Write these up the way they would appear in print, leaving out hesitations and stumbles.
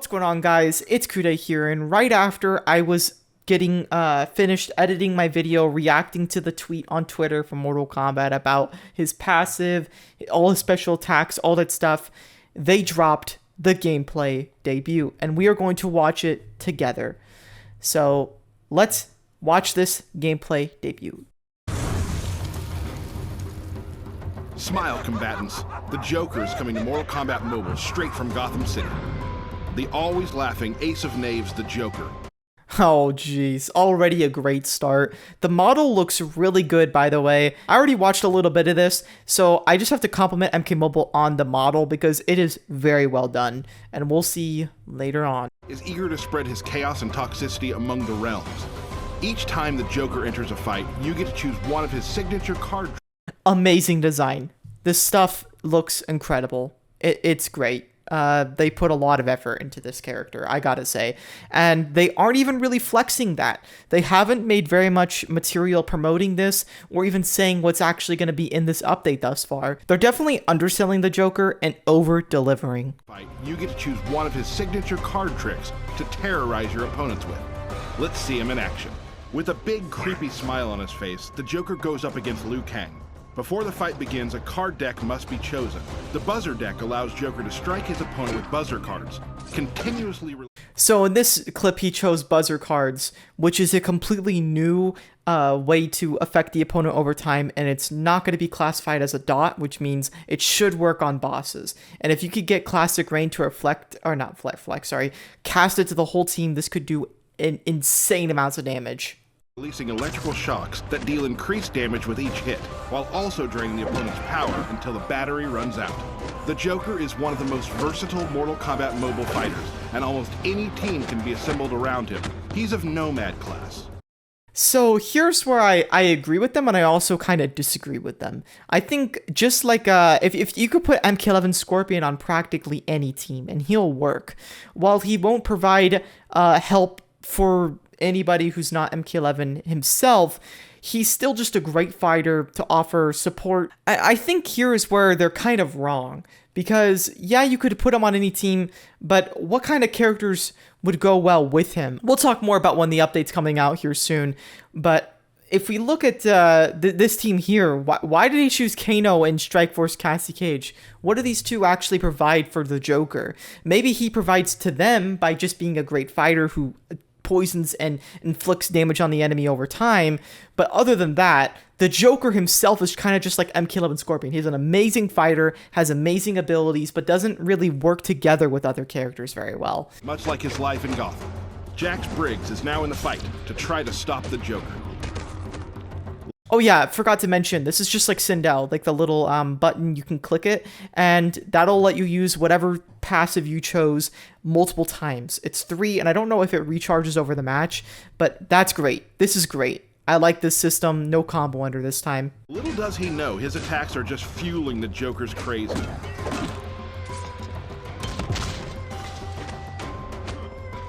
going on, guys? It's Kude here, and right after I was getting finished editing my video reacting to the tweet on Twitter from Mortal Kombat about his passive, all his special attacks, all that stuff, they dropped the gameplay debut, and we are going to watch it together. So let's watch this gameplay debut. Smile, combatants. The Joker is coming to Mortal Kombat Mobile straight from Gotham City. The always laughing Ace of Knaves, the Joker. Oh jeez, already a great start. The model looks really good, by the way. I already watched a little bit of this, so I just have to compliment MK Mobile on the model because it is very well done, and we'll see later on. Is eager to spread his chaos and toxicity among the realms. Each time the Joker enters a fight, you get to choose one of his signature card. Amazing design. This stuff looks incredible. It's great. They put a lot of effort into this character, I gotta say. And they aren't even really flexing that. They haven't made very much material promoting this or even saying what's actually going to be in this update thus far. They're definitely underselling the Joker and over-delivering. You get to choose one of his signature card tricks to terrorize your opponents with. Let's see him in action. With a big, creepy smile on his face, the Joker goes up against Liu Kang. Before the fight begins, a card deck must be chosen. The buzzer deck allows Joker to strike his opponent with buzzer cards, continuously. So in this clip, he chose buzzer cards, which is a completely new way to affect the opponent over time, and it's not going to be classified as a dot, which means it should work on bosses. And if you could get Classic Rain to reflect, or not reflect, sorry, cast it to the whole team, this could do insane amounts of damage. Releasing electrical shocks that deal increased damage with each hit, while also draining the opponent's power until the battery runs out. The Joker is one of the most versatile Mortal Kombat mobile fighters, and almost any team can be assembled around him. He's of Nomad class. So here's where I agree with them, and I also kind of disagree with them. I think just like if you could put MK11 Scorpion on practically any team, and he'll work. While he won't provide help for anybody who's not MK11 himself, he's still just a great fighter to offer support. I think here is where they're kind of wrong, because yeah, you could put him on any team, but what kind of characters would go well with him? We'll talk more about when the update's coming out here soon, but if we look at this team here, why did he choose Kano and Strikeforce Cassie Cage? What do these two actually provide for the Joker? Maybe he provides to them by just being a great fighter who poisons and inflicts damage on the enemy over time, but other than that, the Joker himself is kind of just like MK11 Scorpion. He's an amazing fighter, has amazing abilities, but doesn't really work together with other characters very well. Much like his life in Gotham, Jax Briggs is now in the fight to try to stop the Joker. Oh yeah, forgot to mention, this is just like Sindel, like the little button, you can click it, and that'll let you use whatever passive you chose multiple times. It's 3, and I don't know if it recharges over the match, but that's great. This is great. I like this system, no combo under this time. Little does he know, his attacks are just fueling the Joker's crazy.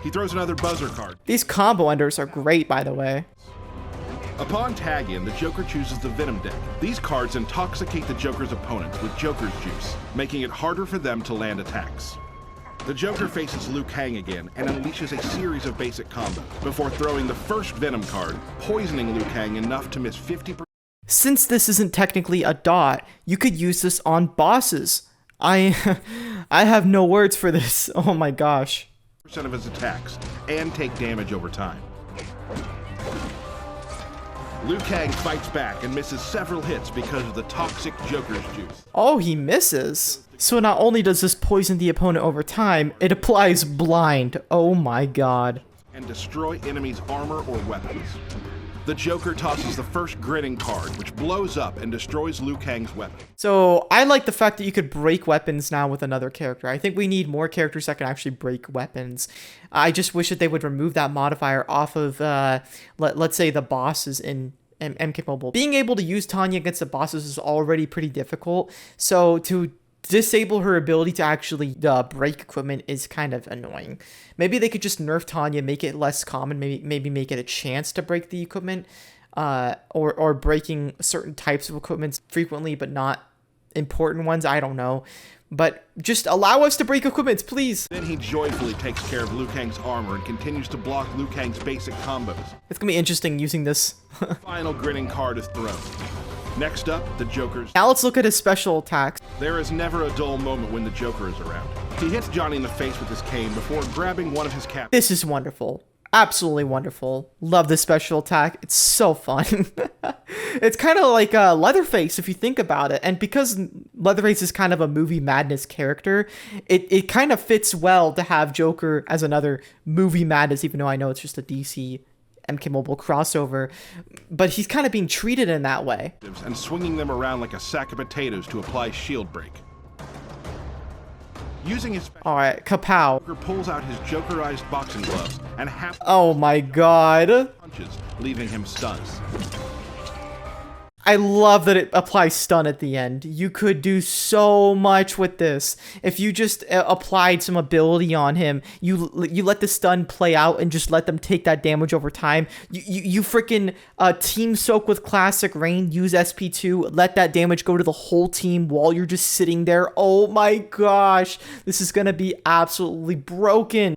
He throws another buzzer card. These combo enders are great, by the way. Upon tag-in, the Joker chooses the Venom deck. These cards intoxicate the Joker's opponents with Joker's juice, making it harder for them to land attacks. The Joker faces Liu Kang again and unleashes a series of basic combos before throwing the first Venom card, poisoning Liu Kang enough to miss 50%. Since this isn't technically a dot, you could use this on bosses. I have no words for this. Oh my gosh. Of his attacks and take damage over time. Liu Kang fights back and misses several hits because of the toxic Joker's juice. Oh, he misses. So not only does this poison the opponent over time, it applies blind. Oh my god. And destroy enemies' armor or weapons. The Joker tosses the first grinning card, which blows up and destroys Liu Kang's weapon. So I like the fact that you could break weapons now with another character. I think we need more characters that can actually break weapons. I just wish that they would remove that modifier off of, let's say, the bosses in MK Mobile. Being able to use Tanya against the bosses is already pretty difficult, so to disable her ability to actually break equipment is kind of annoying. Maybe they could just nerf Tanya, make it less common, maybe make it a chance to break the equipment, or breaking certain types of equipment frequently but not important ones. I don't know. But just allow us to break equipment, please. Then he joyfully takes care of Liu Kang's armor and continues to block Liu Kang's basic combos. It's gonna be interesting using this. Final grinning card is thrown. Next up, the Joker's. Now let's look at his special attacks. There is never a dull moment when the Joker is around. He hits Johnny in the face with his cane before grabbing one of his caps. This is wonderful. Absolutely wonderful. Love this special attack. It's so fun. It's kind of like Leatherface if you think about it. And because Leatherface is kind of a movie madness character, it kind of fits well to have Joker as another movie madness, even though I know it's just a DC MK Mobile crossover. But he's kind of being treated in that way. And swinging them around like a sack of potatoes to apply shield break. Using his All right, kapow. Joker pulls out his Jokerized boxing gloves and Oh my god. punches, leaving him stunned. I love that it applies stun at the end. You could do so much with this. If you just applied some ability on him, you let the stun play out and just let them take that damage over time. You freaking team soak with Classic Rain, use SP2, let that damage go to the whole team while you're just sitting there. Oh my gosh, this is gonna be absolutely broken.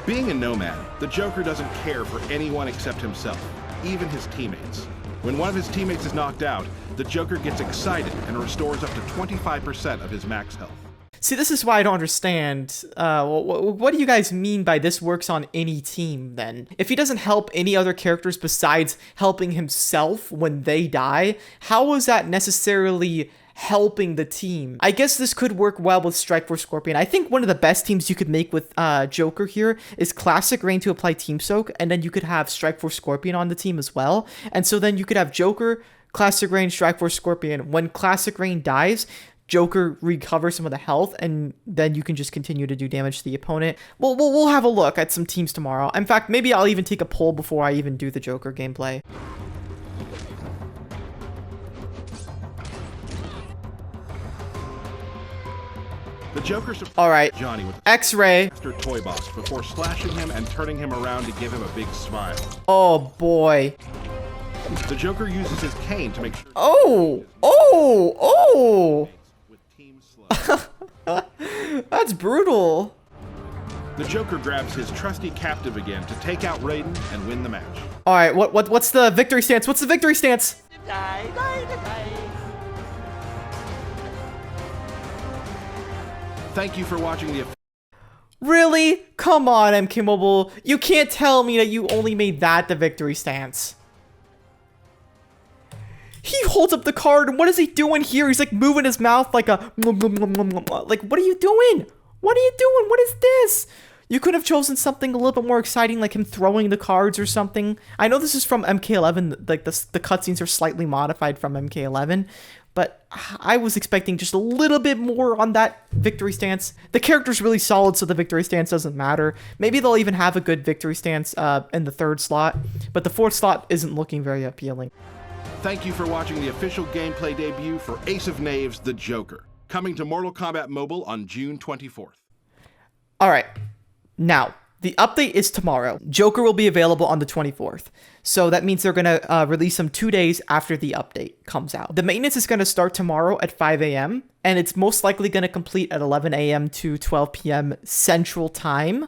Being a nomad, the Joker doesn't care for anyone except himself, even his teammates. When one of his teammates is knocked out, the Joker gets excited and restores up to 25% of his max health. See, this is why I don't understand. What do you guys mean by this works on any team, then? If he doesn't help any other characters besides helping himself when they die, how is that necessarily helping the team? I guess this could work well with Strike Force Scorpion. I think one of the best teams you could make with Joker here is Classic Rain to apply Team Soak, and then you could have Strike Force Scorpion on the team as well. And so then you could have Joker, Classic Rain, Strike Force Scorpion. When Classic Rain dies, Joker recovers some of the health, and then you can just continue to do damage to the opponent. We'll have a look at some teams tomorrow. In fact, maybe I'll even take a poll before I even do the Joker gameplay. The Joker All right, Johnny with X-Ray. Master Toy Box before slashing him and turning him around to give him a big smile. Oh boy. The Joker uses his cane to make sure with Team Slug. That's brutal. The Joker grabs his trusty captive again to take out Raiden and win the match. All right, what's the victory stance? What's the victory stance? Thank you for watching the... Really? Come on, MK Mobile. You can't tell me that you only made that the victory stance. He holds up the card, and what is he doing here? He's like moving his mouth like a... Like, what are you doing? What are you doing? What is this? You could have chosen something a little bit more exciting, like him throwing the cards or something. I know this is from MK11, like the cutscenes are slightly modified from MK11, but I was expecting just a little bit more on that victory stance. The character's really solid, so the victory stance doesn't matter. Maybe they'll even have a good victory stance in the third slot, but the fourth slot isn't looking very appealing. Thank you for watching the official gameplay debut for Ace of Knaves, The Joker, coming to Mortal Kombat Mobile on June 24th. All right, now, the update is tomorrow. Joker will be available on the 24th. So that means they're going to release him 2 days after the update comes out. The maintenance is going to start tomorrow at 5 a.m. and it's most likely going to complete at 11 a.m. to 12 p.m. Central Time.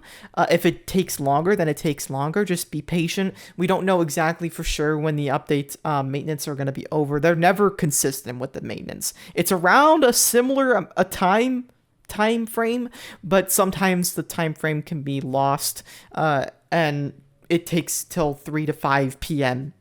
If it takes longer, then it takes longer. Just be patient. We don't know exactly for sure when the updates maintenance are going to be over. They're never consistent with the maintenance. It's around a similar time frame, but sometimes the time frame can be lost, and it takes till 3 to 5 p.m.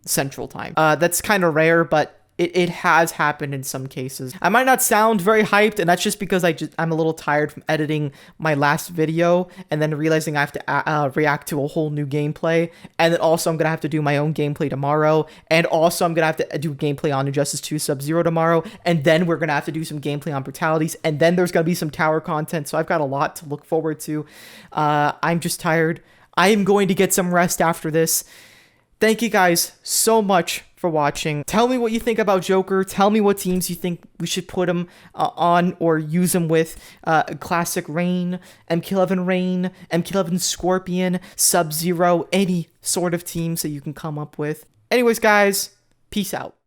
Central Time. That's kind of rare, but it has happened in some cases. I might not sound very hyped, and that's just because I'm a little tired from editing my last video and then realizing I have to react to a whole new gameplay, and then also I'm gonna have to do my own gameplay tomorrow, and also I'm gonna have to do gameplay on Injustice 2 Sub-Zero tomorrow, and then we're gonna have to do some gameplay on Brutalities, and then there's gonna be some tower content, so I've got a lot to look forward to. I'm just tired. I am going to get some rest after this. Thank you guys so much for watching. Tell me what you think about Joker. Tell me what teams you think we should put him on or use him with. Classic Rain, MK11 Rain, MK11 Scorpion, Sub-Zero, any sort of teams that you can come up with. Anyways, guys, peace out.